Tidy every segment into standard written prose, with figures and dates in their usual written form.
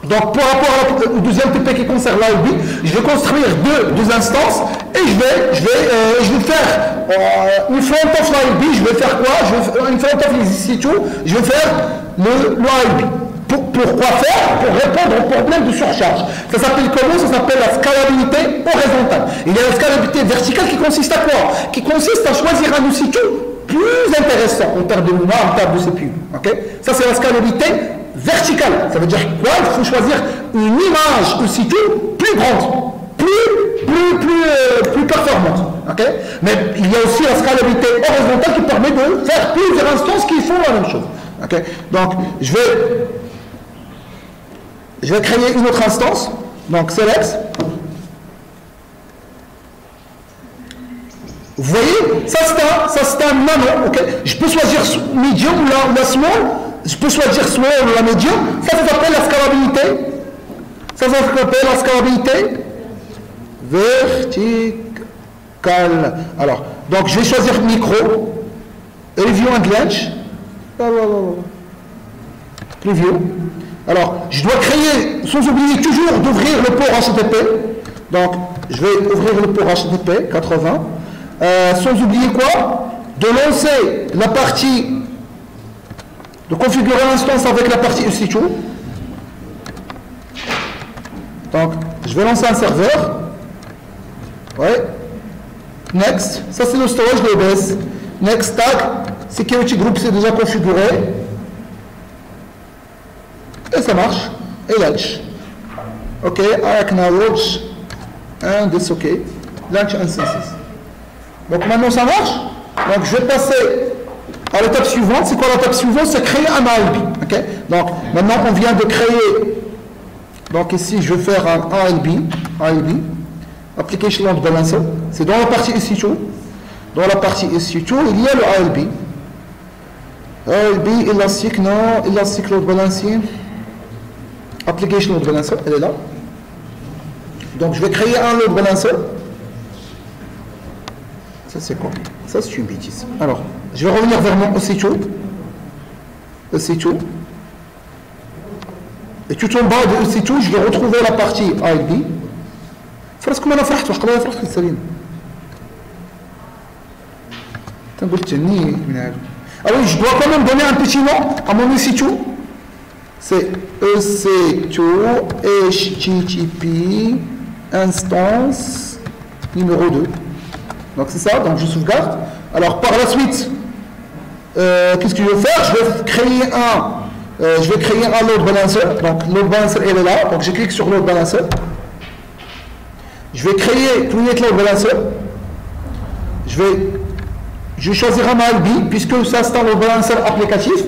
Donc, par rapport au deuxième TP qui concerne l'IB, je vais construire deux instances et je vais faire une front of l'IB. Je vais faire quoi? Une front of l'EC2, je vais faire l'IB. Pourquoi faire? Pour répondre au problème de surcharge. Ça s'appelle comment? Ça s'appelle la scalabilité horizontale. Il y a la scalabilité verticale qui consiste à quoi? Qui consiste à choisir un EC2 plus intéressant en termes de mémoire, en termes de CPU. Okay? Ça, c'est la scalabilité verticale. Ça veut dire quoi? Il faut choisir une image EC2 plus grande, plus performante. Okay? Mais il y a aussi la scalabilité horizontale qui permet de faire plusieurs instances qui font la même chose. Okay? Donc, je vais créer une autre instance. Donc, select. Vous voyez, ça c'est un nano. Okay? Je peux choisir medium ou la small. Je peux choisir small ou la medium. Ça s'appelle la scalabilité. Ça s'appelle la scalabilité verticale. Alors, donc je vais choisir micro. Review and launch. Preview. Alors, je dois créer, sans oublier toujours d'ouvrir le port HTTP. Donc, je vais ouvrir le port HTTP 80. Sans oublier quoi? De lancer la partie, de configurer l'instance avec la partie EC2. Donc, je vais lancer un serveur. Ouais. Next. Ça, c'est le storage de l'OBS. Next tag. Security group, c'est déjà configuré. Et ça marche. Et launch. OK. I acknowledge. And it's OK. Launch instances. Donc maintenant ça marche. Donc je vais passer à l'étape suivante. C'est quoi l'étape suivante? C'est créer un ALB. Okay? Donc maintenant on vient de créer. Donc ici je vais faire un ALB. Application Load Balancer. C'est dans la partie EC2. Dans la partie EC2, il y a le ALB. ALB, Elastic, non, Elastic Load Balancing. Application Load Balancer, elle est là. Donc je vais créer un Load Balancer. Ça c'est quoi? Ça c'est une bêtise. Alors, je vais revenir vers mon EC2. EC2. Et tout en bas de EC2, je vais retrouver la partie ALB. فرصكم انا فرحت واش قبل فرحت السليم. تنقول تاني من هذا. Ah oui, je dois quand même donner un petit nom à mon EC2. C'est EC2 HTTP instance numéro 2. Donc c'est ça, donc je sauvegarde. Alors par la suite, qu'est-ce que je vais faire? Je vais créer un load balancer. Donc load balancer elle est là. Donc je clique sur load balancer. Je vais créer create load balancer. Je vais choisir un ALB puisque ça c'est un load balancer applicatif.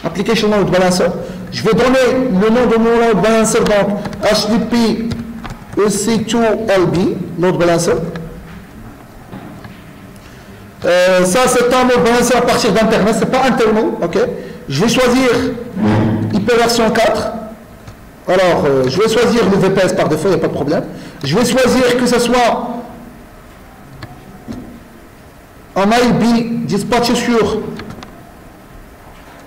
Application load balancer. Je vais donner le nom de mon load balancer, donc HTTP EC2LB load balancer. Ça c'est un load balancer à partir d'internet, c'est pas internal, ok. Je vais choisir IP version 4. Alors je vais choisir le VPS par défaut, il n'y a pas de problème. Je vais choisir que ce soit un IB dispatché sur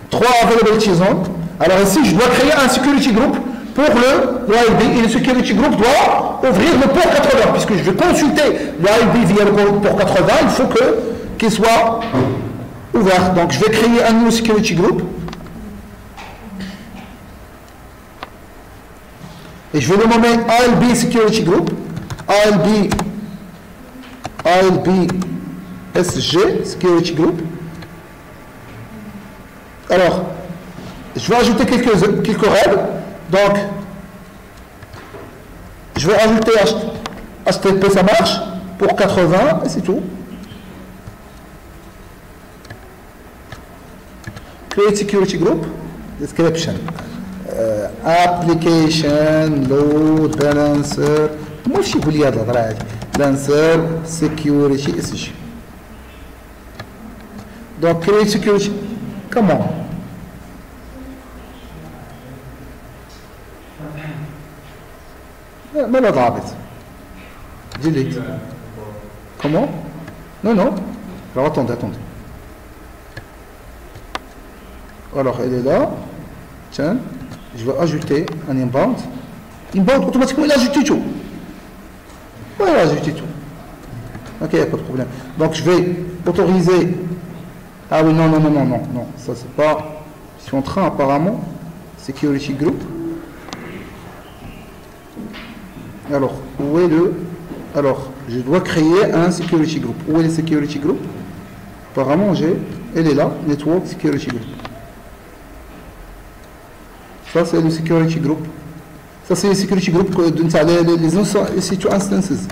3 availability zones. Alors ici je dois créer un security group pour l'IB et le security group doit ouvrir le port 80 puisque je vais consulter l'IB via le port 80, il faut qu'il soit ouvert. Donc je vais créer un nouveau security group et je vais le nommer ALB security group, ALB SG security group. Alors je vais ajouter quelques règles. Donc je vais ajouter HTTP, ça marche pour 80 et c'est tout. Create security group, description, application load balancer. moi شي يقول لي هاد الهضره هادي balancer security SG. Donc create security comment? ما لا ضابط delete. Comment? Non. Alors attendez. Alors elle est là. Tiens, je vais ajouter un inbound. Inbound, automatiquement, il a ajouté tout. Oui, il a ajouté tout. Ok, il n'y a pas de problème. Donc, je vais autoriser. Ah oui, non, ça c'est pas. Je suis en train, apparemment, security group. Alors, où est le. Alors, je dois créer un security group. Où est le security group? Apparemment, elle est là, network security group. Ça, c'est le security group. Ça, c'est le security group les EC2 instances.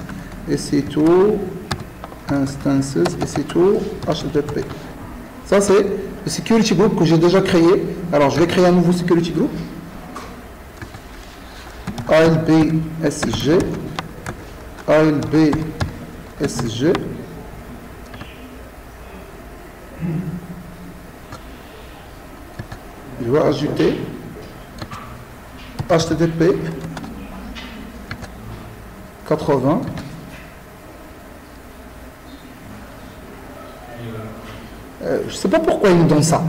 EC2 instances, EC2 HTTP. Ça, c'est le security group que j'ai déjà créé. Alors, je vais créer un nouveau security group. ALBSG. ALBSG. Je vais ajouter HTTP 80. Je ne sais pas pourquoi il nous donne ça.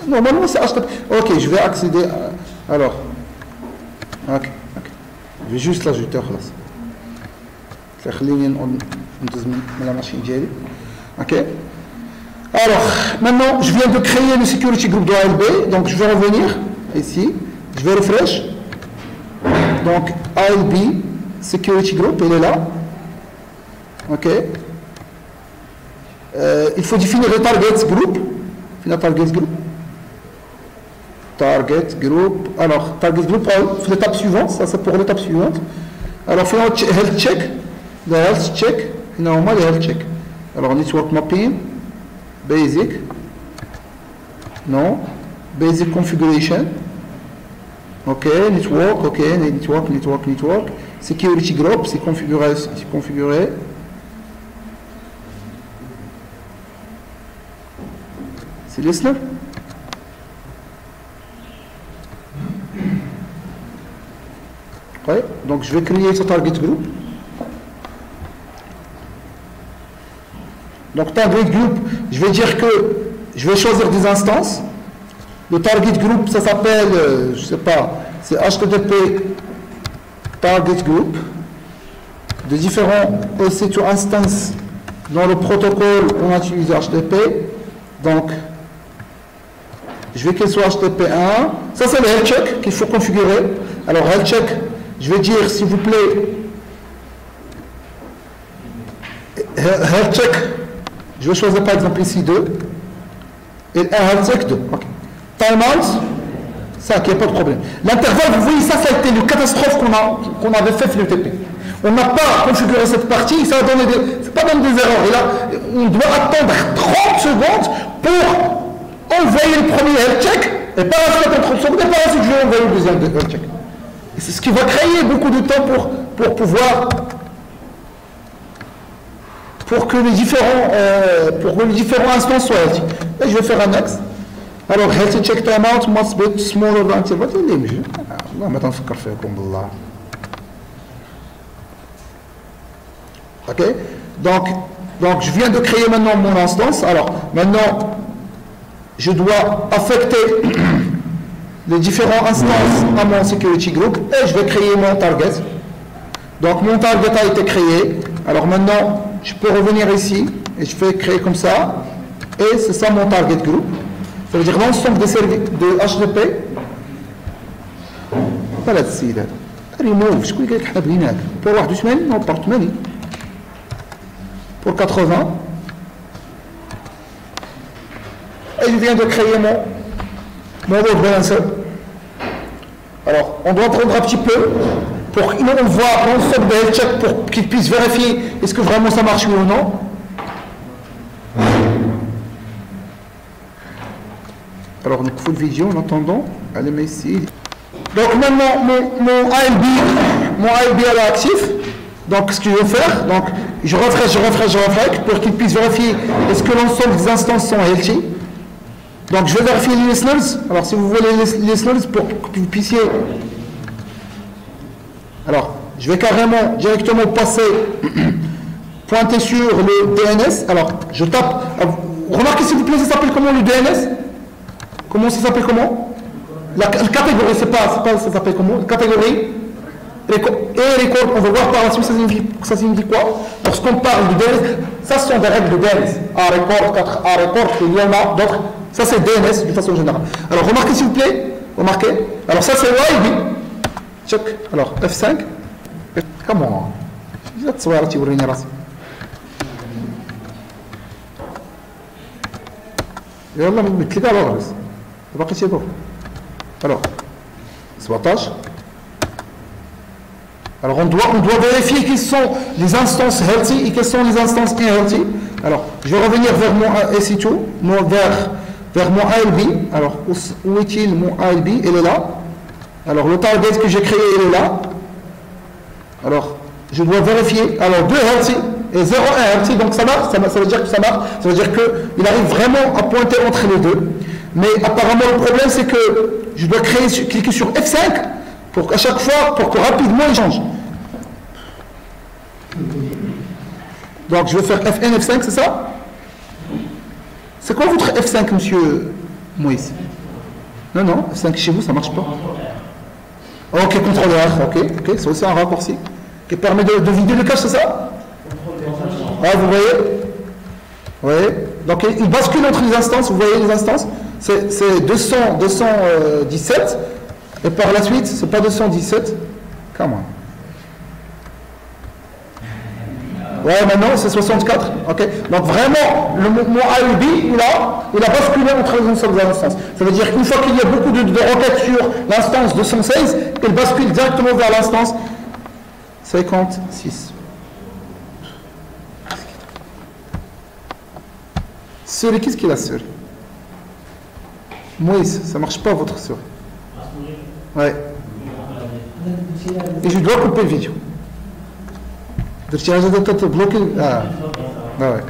Normalement, c'est HTTP. Ok, je vais accéder à... Alors. Ok. Je vais juste l'ajouter. Ok. Alors, maintenant, je viens de créer le security group de ALB. Donc, je vais revenir ici. Je vais refresh. Donc, ALB security group, elle est là. Ok. Il faut définir le target group. Target group. Alors, target group, l'étape suivante. Ça, c'est pour l'étape suivante. Alors, finalement, health check. Le health check. Normalement, le health check. Alors, network mapping. Basic. Non. Basic configuration. Ok. Network. Ok. Network. Security group. C'est configuré. C'est listener. Ouais. Donc, je vais créer ce target group. Donc, target group, je vais dire que je vais choisir des instances. Le target group, ça s'appelle, je sais pas, c'est HTTP target group. De différents EC2 instances dans le protocole, on a utilisé HTTP. Donc, je vais qu'elle soit HTTP 1. Ça, c'est le health check qu'il faut configurer. Alors, health check, je vais dire, s'il vous plaît, health check. Je vais choisir par exemple ici 2 et un health check 2. Okay. Timeout, ça, il n'y a pas de problème. L'intervalle, vous voyez, ça a été une catastrophe qu'on avait fait sur le TP. On n'a pas configuré cette partie, ça a donné c'est pas donné des erreurs. Et là, on doit attendre 30 secondes pour envoyer le premier health check, et par la suite, 30 secondes, et par la suite, je vais envoyer le deuxième health check. Et c'est ce qui va créer beaucoup de temps pour pouvoir. Pour que les différents instants soient healthy. Et je vais faire un next. Alors, healthy check timeout must be smaller than interval. Non, maintenant, je vais faire comme là. Ok? Donc, je viens de créer maintenant mon instance. Alors, maintenant, je dois affecter les différents instances à mon security group et je vais créer mon target. Donc, mon target a été créé. Alors, maintenant, je peux revenir ici et je vais créer comme ça. Et c'est ça mon target group. Ça veut dire l'ensemble des services de HTTP. Voilà, c'est là. Remove, je vais faire pour 81 ou pour 80. Pour 80. Et je viens de créer mon load balancer. Alors, on doit prendre un petit peu pour qu'on voit l'ensemble des health checks pour qu'ils puissent vérifier est-ce que vraiment ça marche oui ou non. Alors, nous faut une vidéo en attendant. Allez, mais ici. Donc, maintenant, mon ALB est actif. Donc, ce que je vais faire, donc, je refresh pour qu'ils puissent vérifier est-ce que l'ensemble des instances sont healthy. Donc, je vais vérifier les listeners. Alors, si vous voulez les listeners pour que vous puissiez. Alors, je vais carrément directement passer, pointer sur le DNS. Alors, je tape. Remarquez s'il vous plaît, ça s'appelle comment le DNS? Comment ça s'appelle comment? La catégorie, ça s'appelle comment? Catégorie et record, on va voir par la suite, ça signifie quoi? Lorsqu'on parle de DNS, ça ce sont des règles de DNS. A record, il y en a d'autres. Ça c'est DNS de façon générale. Alors remarquez s'il vous plaît, remarquez. Alors ça c'est YB. Check. Alors F5. Comment? لا تصوير توريني راسي. يلا مثلك على الراس. باقي تيدور. Alors 17. Alors on doit vérifier quelles sont les instances healthy et quelles sont les instances inhealthy. Alors je vais revenir vers mon EC2, vers mon ALB. Alors où est-il mon ALB? Il est là. Alors le target que j'ai créé, il est là. Alors je dois vérifier. Alors 2 healthy et 0 inhealthy. Donc ça marche, ça veut dire que ça marche. Ça veut dire qu'il arrive vraiment à pointer entre les deux. Mais apparemment le problème c'est que je dois cliquer sur F5 pour qu'à chaque fois, pour que rapidement il change. Donc je vais faire FN F5, c'est ça? C'est quoi votre F5, monsieur Moïse? Non, F5 chez vous ça marche pas. Ok, contrôleur, ok, c'est aussi un raccourci qui permet de vider le cache, c'est ça? Ah, vous voyez? Oui. Donc il bascule entre les instances, vous voyez les instances? C'est 217 et par la suite, c'est pas 217. Comment? Ouais, maintenant c'est 64. Ok. Donc vraiment, mon AUB, il a basculé entre les instances. Ça veut dire qu'une fois qu'il y a beaucoup de requêtes sur l'instance 216, il bascule directement vers l'instance 56. Souris, qu'est-ce qu'il a souris? Moïse, ça marche pas votre souris. Ouais. Et je dois couper le vidéo. Donc, tu as bloqué. Ah, ouais.